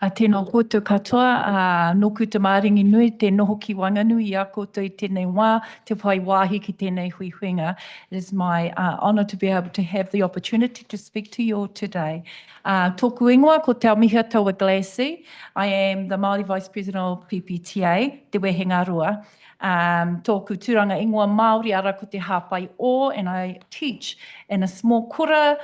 Tēnā koutou katoa, nōku te māringi nui, te noho ki Wanganui a koutou I tēnei wā, te whai wāhi ki tēnei hui whenga. It is my honour to be able to have the opportunity to speak to you all today. Tōku ingoa ko te Aomihia Taua Glassie. I am the Māori Vice President of PPTA, Te Wehenga Rua. Tōku tūranga ingoa Māori ara ko te hāpai o, and I teach in a small kura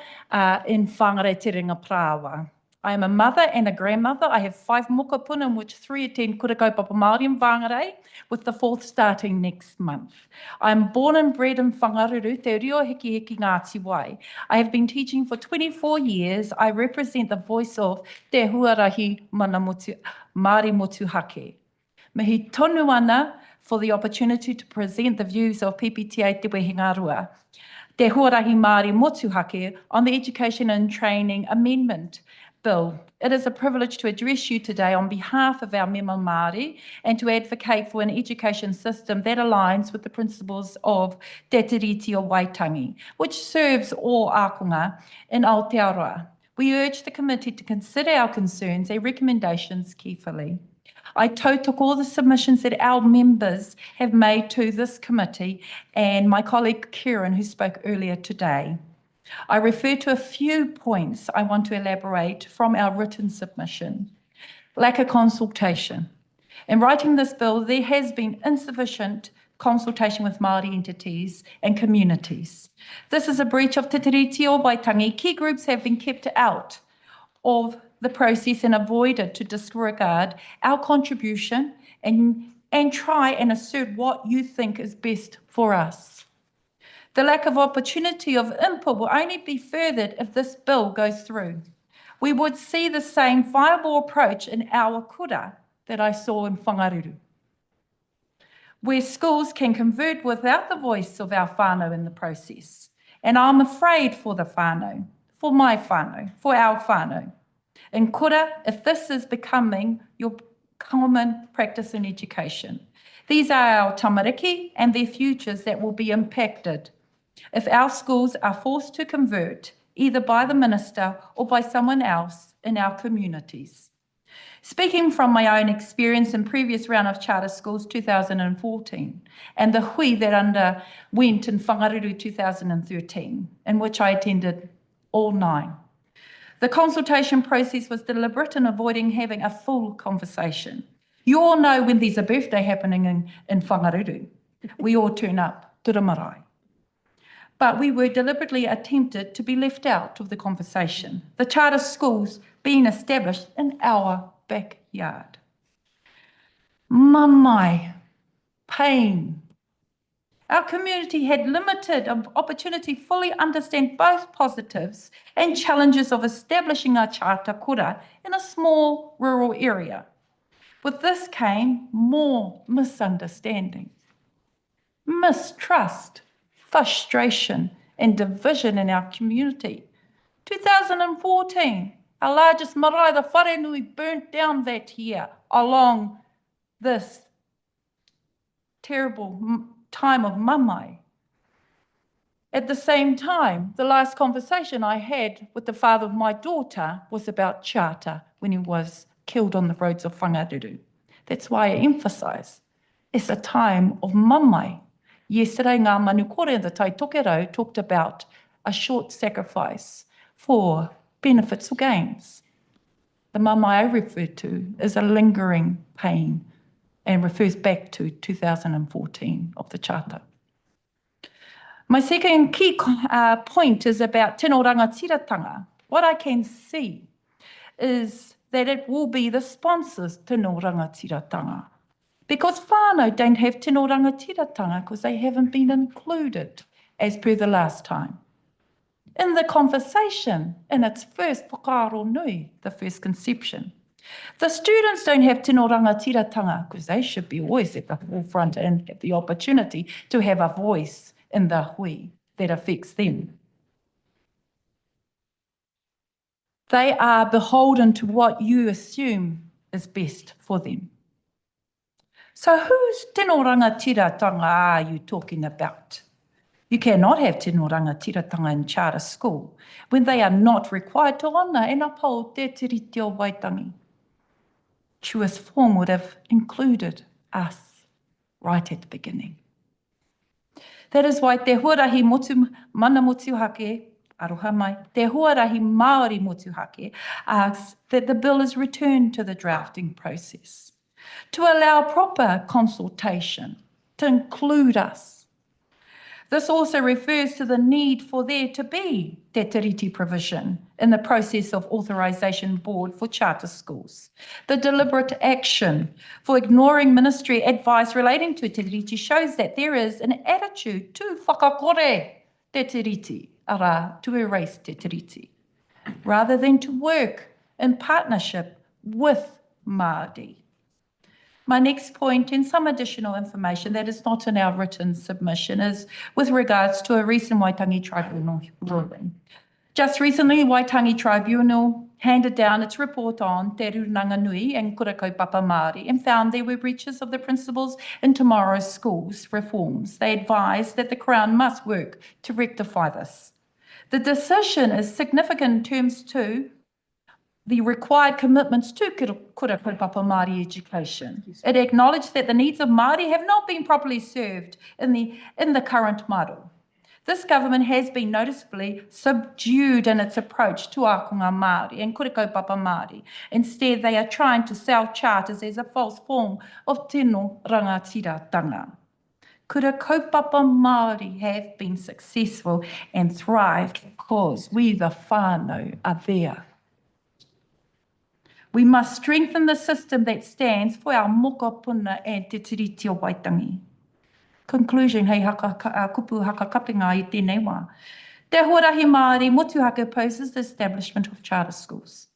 in Whangarei Te Ringa Prāwa. I am a mother and a grandmother. I have 5 mokopuna, in which 3 attend kura kaupapa Māori in Whangarei, with the 4th starting next month. I am born and bred in Whangaruru, te rio hiki hiki Ngāti Wai. I have been teaching for 24 years. I represent the voice of te Huarahi mana motu, Māori motuhake. Mihi tonu ana for the opportunity to present the views of PPTA Te Wehenga Rua, te Huarahi Māori motuhake, on the Education and Training Amendment Bill. It is a privilege to address you today on behalf of our mema Māori and to advocate for an education system that aligns with the principles of Te Tiriti o Waitangi, which serves all ākonga in Aotearoa. We urge the committee to consider our concerns and recommendations carefully. I took all the submissions that our members have made to this committee and my colleague Kieran, who spoke earlier today. I refer to a few points I want to elaborate from our written submission. Lack of consultation. In writing this bill, there has been insufficient consultation with Māori entities and communities. This is a breach of Te Tiriti o Waitangi. Key groups have been kept out of the process and avoided to disregard our contribution and try and assert what you think is best for us. The lack of opportunity of input will only be furthered if this bill goes through. We would see the same viable approach in our kura that I saw in Whangaruru, where schools can convert without the voice of our whānau in the process. And I'm afraid for the whānau, for my whānau, for our whānau. In kura, if this is becoming your common practice in education, these are our tamariki and their futures that will be impacted if our schools are forced to convert, either by the minister or by someone else in our communities. Speaking from my own experience in previous round of charter schools 2014 and the hui that underwent in Whangaruru 2013, in which I attended all 9. The consultation process was deliberate in avoiding having a full conversation. You all know when there's a birthday happening in Whangaruru, we all turn up to the marae. But we were deliberately attempted to be left out of the conversation, the charter schools being established in our backyard. Mamai, pain. Our community had limited opportunity to fully understand both positives and challenges of establishing a charter kura in a small rural area. With this came more misunderstanding, mistrust, frustration and division in our community. 2014, our largest marae, the Wharenui, burnt down that year along this terrible time of mamai. At the same time, the last conversation I had with the father of my daughter was about charter when he was killed on the roads of Whangaruru. That's why I emphasise it's a time of mamai. Yesterday, ngā manukore and the Tai Tokerau talked about a short sacrifice for benefits or gains. The mamai I refer to is a lingering pain and refers back to 2014 of the Charter. My second key point is about tino rangatiratanga. What I can see is that it will be the sponsors tino rangatiratanga. Because whānau don't have tino rangatiratanga because they haven't been included as per the last time. In the conversation, in its first whakaaro nui, the first conception, the students don't have tino rangatiratanga because they should be always at the forefront and have the opportunity to have a voice in the hui that affects them. They are beholden to what you assume is best for them. So whose tino rangatiratanga are you talking about? You cannot have tino rangatiratanga in charter school when they are not required to honour and uphold Te Tiriti o Waitangi. truest form would have included us right at the beginning. That is why te huarahi motu mana motuhake, aroha mai, te huarahi Māori motuhake asks that the bill is returned to the drafting process to allow proper consultation, to include us. This also refers to the need for there to be te tiriti provision in the process of authorisation board for charter schools. The deliberate action for ignoring ministry advice relating to te tiriti shows that there is an attitude to whakakore te tiriti, ara to erase te tiriti, rather than to work in partnership with Māori. My next point, and some additional information that is not in our written submission, is with regards to a recent Waitangi Tribunal ruling. Just recently, Waitangi Tribunal handed down its report on Te Rurunanga Nui and Kura Kaupapa Māori and found there were breaches of the principles in tomorrow's schools reforms. They advised that the Crown must work to rectify this. The decision is significant in terms to the required commitments to Kura Kaupapa Māori education. It acknowledged that the needs of Māori have not been properly served in the current model. This government has been noticeably subdued in its approach to ākonga Māori and Kura Kaupapa Māori. Instead, they are trying to sell charters as a false form of tino rangatiratanga. Kura Kaupapa Māori have been successful and thrived because we the whānau are there. We must strengthen the system that stands for our mokopuna and te tiriti o Waitangi. Conclusion, hei kupu hakakapinga I tēnei wā. Te Huarahi Māori motuhake opposes the establishment of charter schools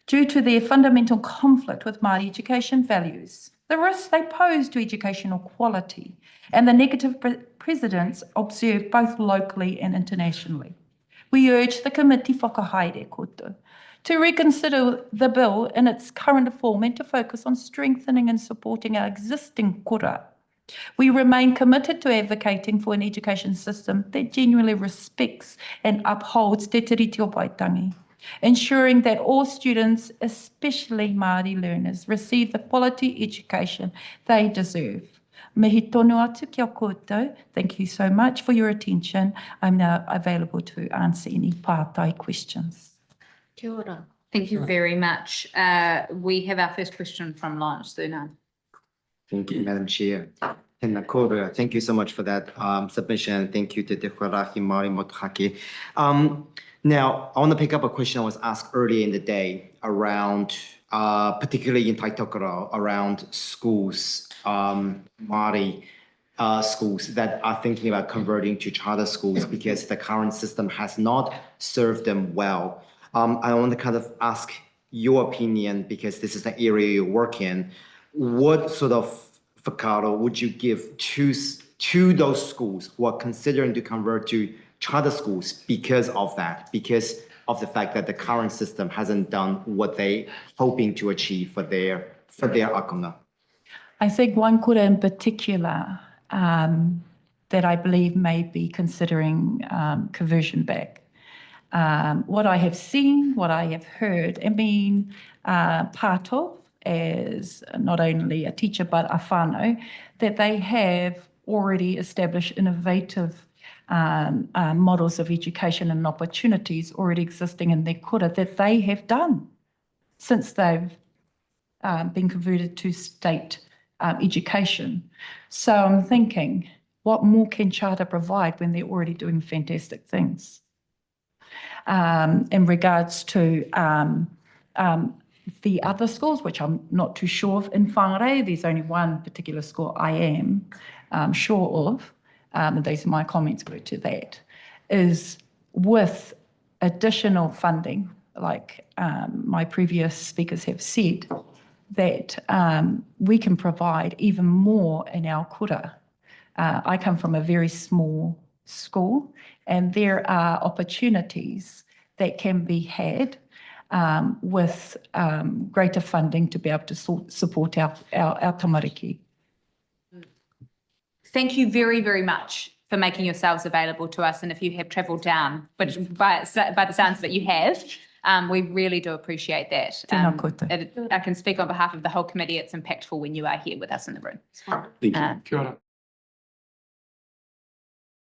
due to their fundamental conflict with Māori education values, the risks they pose to educational quality, and the negative precedents observed both locally and internationally. We urge the committee whakahaere koto to reconsider the bill in its current form and to focus on strengthening and supporting our existing kura. We remain committed to advocating for an education system that genuinely respects and upholds te tiriti o Waitangi, ensuring that all students, especially Māori learners, receive the quality education they deserve. Mihi tonu atu kia koutou. Thank you so much for your attention. I'm now available to answer any pātai questions. Kia ora. Thank you very much. We have our first question from Lawrence Sunan. Thank you, Madam Chair. Tēnā kōrua. Thank you so much for that submission. Thank you to Te Huarahi Māori motuhake. Now, I want to pick up a question that was asked earlier in the day around, particularly in Taitokoro, around schools, Māori schools that are thinking about converting to charter schools because the current system has not served them well. I want to kind of ask your opinion, because this is the area you work in. What sort of whakaaro would you give to those schools who are considering to convert to charter schools because of that, because of the fact that the current system hasn't done what they hoping to achieve for their ākonga? I think one kura in particular that I believe may be considering conversion back. What I have seen, what I have heard, and been part of as not only a teacher but a whānau, that they have already established innovative models of education and opportunities already existing in their kura that they have done since they've been converted to state education. So I'm thinking, what more can charter provide when they're already doing fantastic things? In regards to the other schools, which I'm not too sure of in Whangarei, there's only one particular school I am sure of, and these are my comments were to that, is with additional funding, like my previous speakers have said, that we can provide even more in our kura. I come from a very small school, and there are opportunities that can be had with greater funding to be able to support our tamariki. Thank you very, very much for making yourselves available to us. And if you have travelled down, which by the sounds of it you have, We really do appreciate that. Tēnā koutou. I can speak on behalf of the whole committee. It's impactful when you are here with us in the room. Thank you. Kia ora.